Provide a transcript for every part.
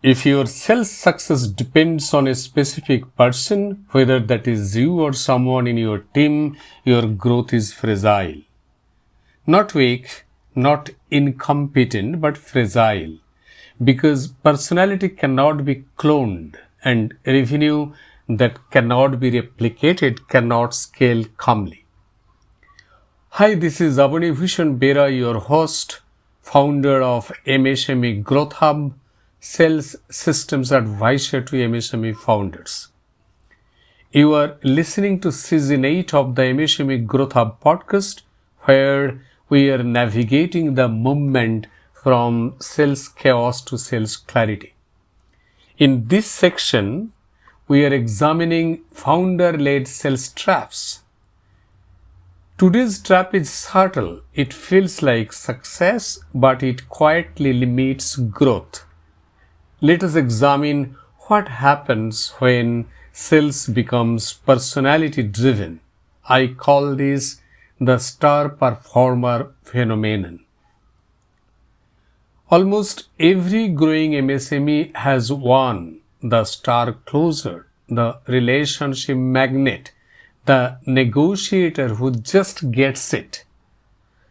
If your sales success depends on a specific person, whether that is you or someone in your team, your growth is fragile. Not weak, not incompetent, but fragile. Because personality cannot be cloned and revenue that cannot be replicated cannot scale calmly. Hi, this is Abani Bhushan Bera, your host, founder of MSME Growth Hub, Sales Systems Advisor to MSME Founders. You are listening to Season 8 of the MSME Growth Hub podcast, where we are navigating the movement from sales chaos to sales clarity. In this section, we are examining founder-led sales traps. Today's trap is subtle. It feels like success, but it quietly limits growth. Let us examine what happens when sales becomes personality-driven. I call this the star performer phenomenon. Almost every growing MSME has one, the star closer, the relationship magnet, the negotiator who just gets it.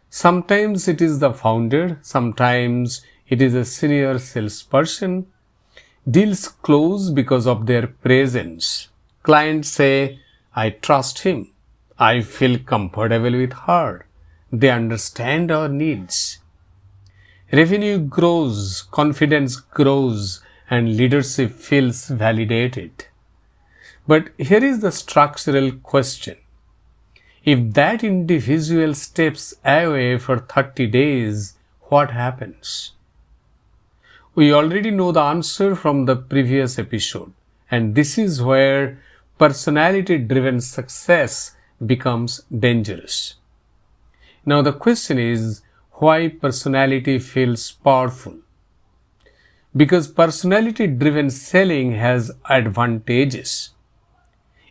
Sometimes it is the founder, sometimes it is a senior salesperson. Deals close because of their presence. Clients say, I trust him. I feel comfortable with her. They understand our needs. Revenue grows, confidence grows, and leadership feels validated. But here is the structural question. If that individual steps away for 30 days, what happens? We already know the answer from the previous episode, and this is where personality-driven success becomes dangerous. Now the question is, why personality feels powerful? Because personality-driven selling has advantages.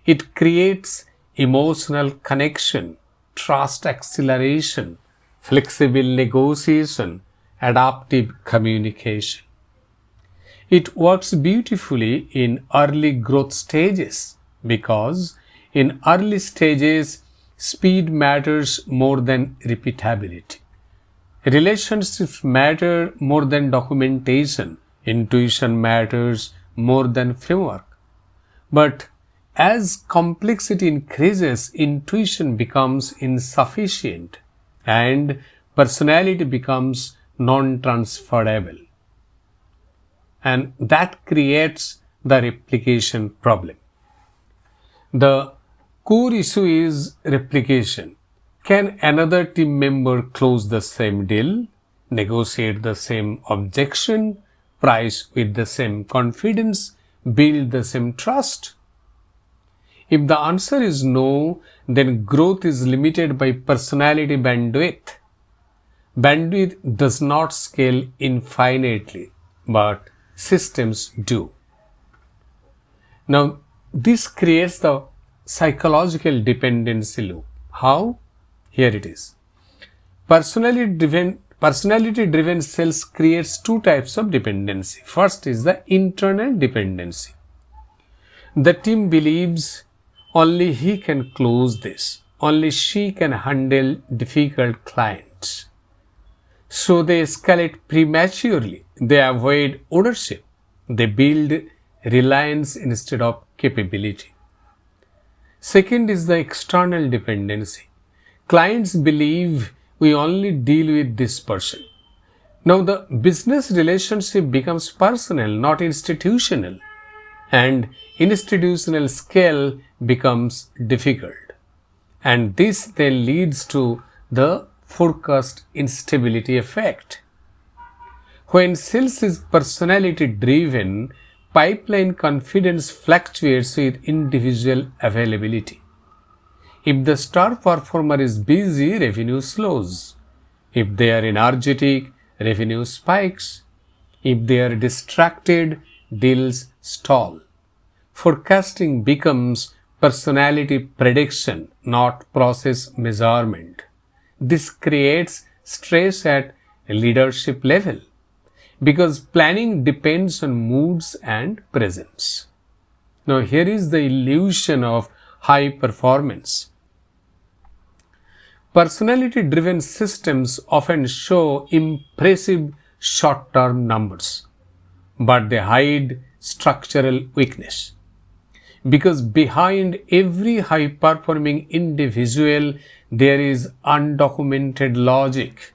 It creates emotional connection, trust acceleration, flexible negotiation, adaptive communication. It works beautifully in early growth stages because in early stages, speed matters more than repeatability. Relationships matter more than documentation. Intuition matters more than framework. But as complexity increases, intuition becomes insufficient and personality becomes non-transferable. And that creates the replication problem. The core issue is replication. Can another team member close the same deal, negotiate the same objection, price with the same confidence, build the same trust? If the answer is no, then growth is limited by personality bandwidth. Bandwidth does not scale infinitely, but systems do. Now, this creates the psychological dependency loop. How? Here it is. Personality-driven sales creates two types of dependency. First is the internal dependency. The team believes only he can close this, only she can handle difficult clients. So they escalate prematurely. They avoid ownership. They build reliance instead of capability. Second is the external dependency. Clients believe we only deal with this person. Now the business relationship becomes personal, not institutional. And institutional scale becomes difficult. And this then leads to the forecast instability effect. When sales is personality driven, pipeline confidence fluctuates with individual availability. If the star performer is busy, revenue slows. If they are energetic, revenue spikes. If they are distracted, deals stall. Forecasting becomes personality prediction, not process measurement. This creates stress at leadership level because planning depends on moods and presence. Now, here is the illusion of high performance. Personality-driven systems often show impressive short-term numbers, but they hide structural weakness. Because behind every high-performing individual, there is undocumented logic.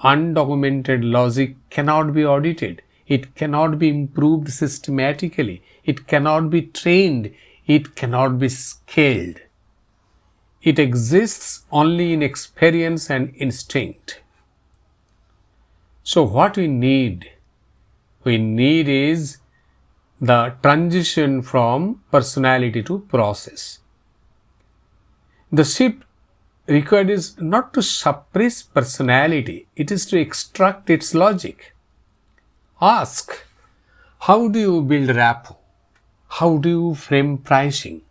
Undocumented logic cannot be audited. It cannot be improved systematically. It cannot be trained. It cannot be scaled. It exists only in experience and instinct. So what we need is the transition from personality to process. The shift required is not to suppress personality, it is to extract its logic. Ask, how do you build rapport? How do you frame pricing?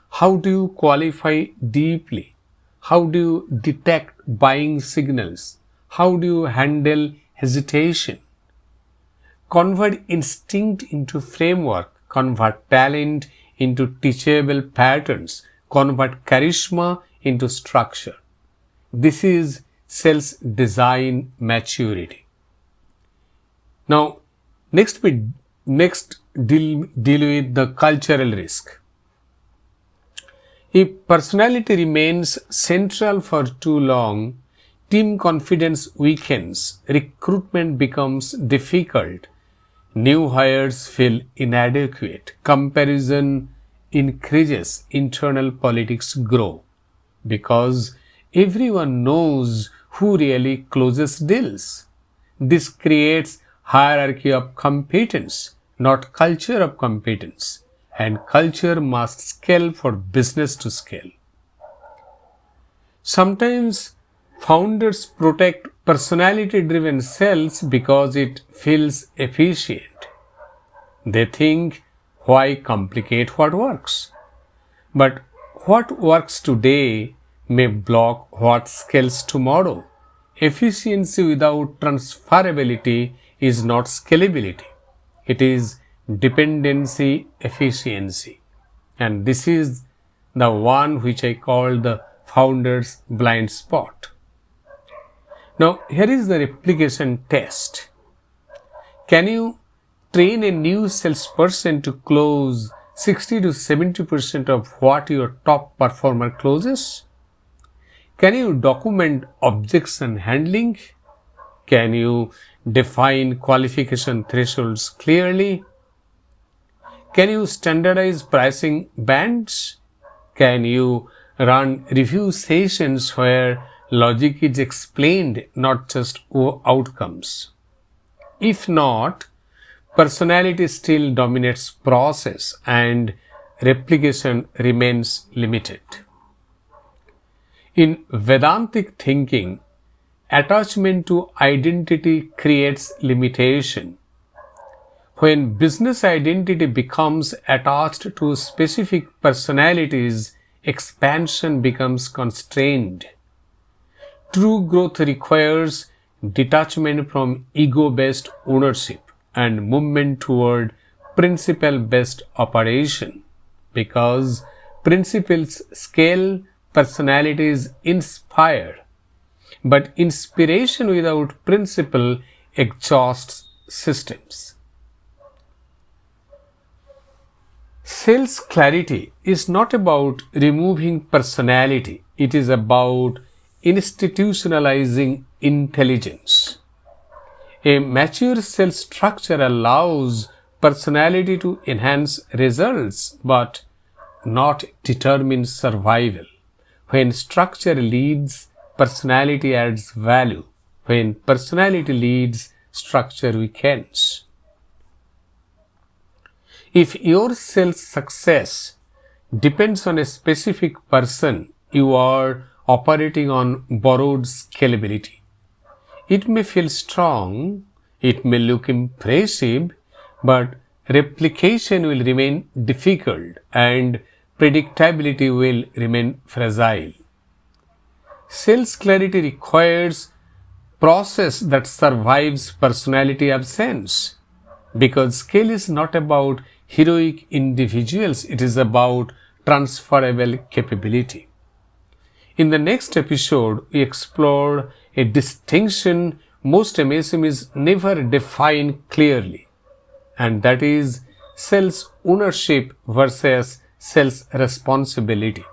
How do you qualify deeply? How do you detect buying signals? How do you handle hesitation? Convert instinct into framework, convert talent into teachable patterns, convert charisma into structure. This is sales design maturity. Now, next deal with the cultural risk. If personality remains central for too long, team confidence weakens, recruitment becomes difficult, new hires feel inadequate, comparison increases, internal politics grow, because everyone knows who really closes deals. This creates hierarchy of competence, not culture of competence, and culture must scale for business to scale. Sometimes founders protect personality-driven sales because it feels efficient. They think, why complicate what works? But what works today may block what scales tomorrow. Efficiency without transferability is not scalability. It is dependency efficiency. And this is the one which I call the founder's blind spot. Now, here is the replication test. Can you train a new salesperson to close 60 to 70% of what your top performer closes? Can you document objection handling? Can you define qualification thresholds clearly? Can you standardize pricing bands? Can you run review sessions where logic is explained, not just outcomes? If not, personality still dominates process and replication remains limited. In Vedantic thinking, attachment to identity creates limitation. When business identity becomes attached to specific personalities, expansion becomes constrained. True growth requires detachment from ego-based ownership and movement toward principle-based operation, because principles scale, personalities inspire, but inspiration without principle exhausts systems. Sales clarity is not about removing personality, it is about institutionalizing intelligence. A mature sales structure allows personality to enhance results but not determine survival. When structure leads, personality adds value. When personality leads, structure weakens. If your sales success depends on a specific person, you are operating on borrowed scalability. It may feel strong, it may look impressive, but replication will remain difficult and predictability will remain fragile. Sales clarity requires process that survives personality absence. Because scale is not about heroic individuals, it is about transferable capability. In the next episode, we explored a distinction most MSMEs never define clearly, and that is sales ownership versus sales responsibility.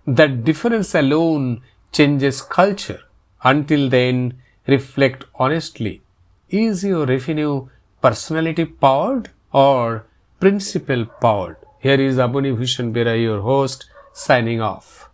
That difference alone changes culture. Until then, reflect honestly. Is your revenue personality powered or principle powered? Here is Abuni Bhushan Bera, your host, signing off.